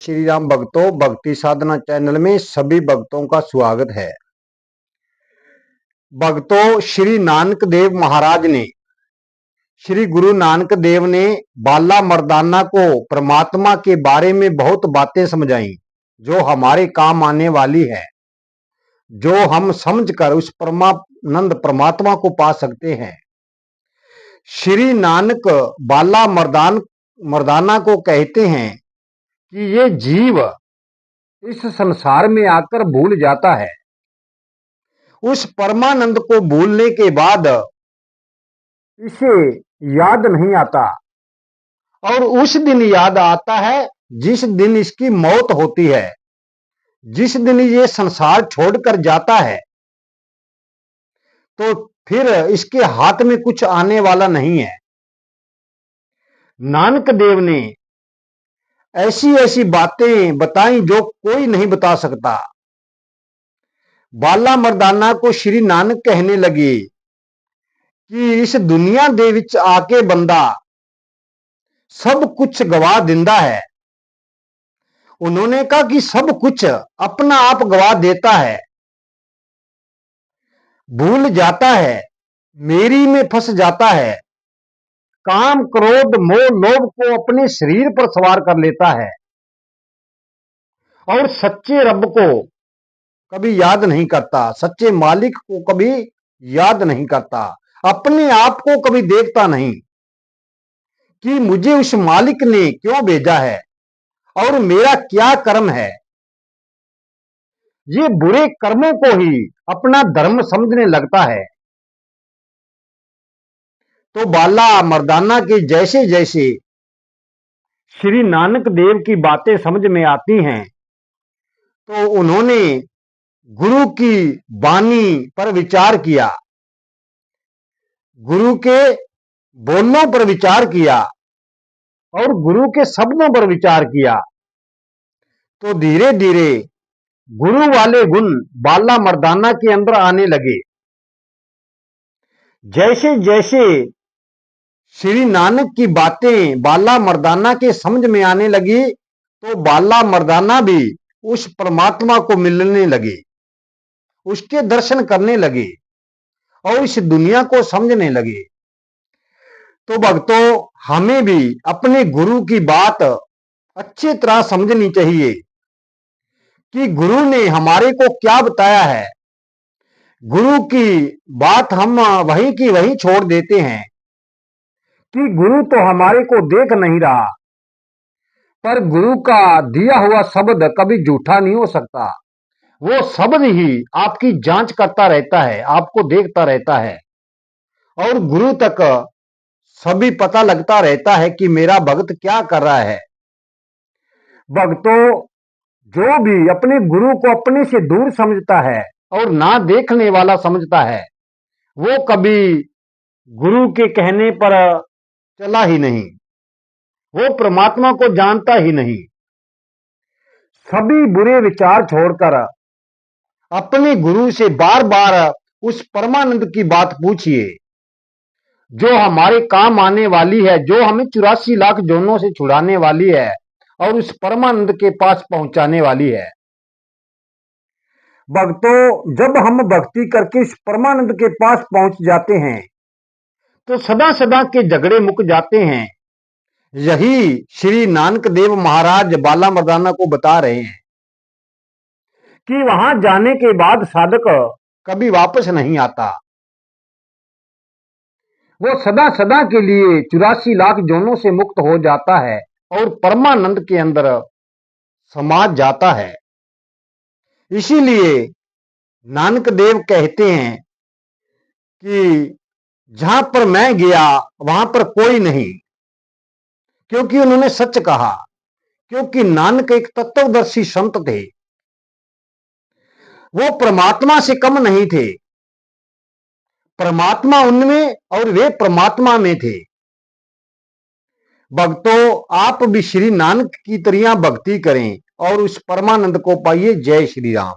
श्री राम भक्तों, भक्ति साधना चैनल में सभी भक्तों का स्वागत है। भक्तों, श्री नानक देव महाराज ने, श्री गुरु नानक देव ने बाला मर्दाना को परमात्मा के बारे में बहुत बातें समझाई जो हमारे काम आने वाली है, जो हम समझकर उस परमानंद परमात्मा को पा सकते हैं। श्री नानक बाला मर्दाना को कहते हैं कि ये जीव इस संसार में आकर भूल जाता है। उस परमानंद को भूलने के बाद इसे याद नहीं आता, और उस दिन याद आता है जिस दिन इसकी मौत होती है, जिस दिन ये संसार छोड़कर जाता है। तो फिर इसके हाथ में कुछ आने वाला नहीं है। नानक देव ने ऐसी ऐसी बातें बताई जो कोई नहीं बता सकता। बाला मर्दाना को श्री नानक कहने लगे कि इस दुनिया दे विच आके बंदा सब कुछ गवा दिंदा है। उन्होंने कहा कि सब कुछ अपना आप गवा देता है, भूल जाता है, मेरी में फंस जाता है, काम क्रोध मोह लोभ को अपने शरीर पर सवार कर लेता है और सच्चे रब को कभी याद नहीं करता, सच्चे मालिक को कभी याद नहीं करता, अपने आप को कभी देखता नहीं कि मुझे उस मालिक ने क्यों भेजा है और मेरा क्या कर्म है। ये बुरे कर्मों को ही अपना धर्म समझने लगता है। तो बाला मर्दाना के जैसे जैसे श्री नानक देव की बातें समझ में आती हैं, तो उन्होंने गुरु की वाणी पर विचार किया, गुरु के बोलनों पर विचार किया और गुरु के शब्दों पर विचार किया। तो धीरे धीरे गुरु वाले गुण बाला मर्दाना के अंदर आने लगे। जैसे जैसे श्री नानक की बातें बाला मर्दाना के समझ में आने लगी, तो बाला मर्दाना भी उस परमात्मा को मिलने लगे, उसके दर्शन करने लगे और इस दुनिया को समझने लगे। तो भक्तों, हमें भी अपने गुरु की बात अच्छी तरह समझनी चाहिए कि गुरु ने हमारे को क्या बताया है। गुरु की बात हम वहीं की वहीं छोड़ देते हैं कि गुरु तो हमारे को देख नहीं रहा, पर गुरु का दिया हुआ शब्द कभी झूठा नहीं हो सकता। वो शब्द ही आपकी जांच करता रहता है, आपको देखता रहता है और गुरु तक सभी पता लगता रहता है कि मेरा भक्त क्या कर रहा है। भक्तों, जो भी अपने गुरु को अपने से दूर समझता है और ना देखने वाला समझता है, वो कभी गुरु के कहने पर चला ही नहीं, वो परमात्मा को जानता ही नहीं। सभी बुरे विचार छोड़कर अपने गुरु से बार बार उस परमानंद की बात पूछिए जो हमारे काम आने वाली है, जो हमें 84 लाख जोनों से छुड़ाने वाली है और उस परमानंद के पास पहुंचाने वाली है। भक्तों, जब हम भक्ति करके इस परमानंद के पास पहुंच जाते हैं तो सदा सदा के झगड़े मुक जाते हैं। यही श्री नानक देव महाराज बाला मर्दाना को बता रहे हैं कि वहां जाने के बाद साधक कभी वापस नहीं आता, वो सदा सदा के लिए 84 लाख जोनों से मुक्त हो जाता है और परमानंद के अंदर समा जाता है। इसीलिए नानक देव कहते हैं कि जहां पर मैं गया वहां पर कोई नहीं, क्योंकि उन्होंने सच कहा, क्योंकि नानक एक तत्वदर्शी संत थे। वो परमात्मा से कम नहीं थे, परमात्मा उनमें और वे परमात्मा में थे। भक्तों, आप भी श्री नानक की तरह भक्ति करें और उस परमानंद को पाइए। जय श्री राम।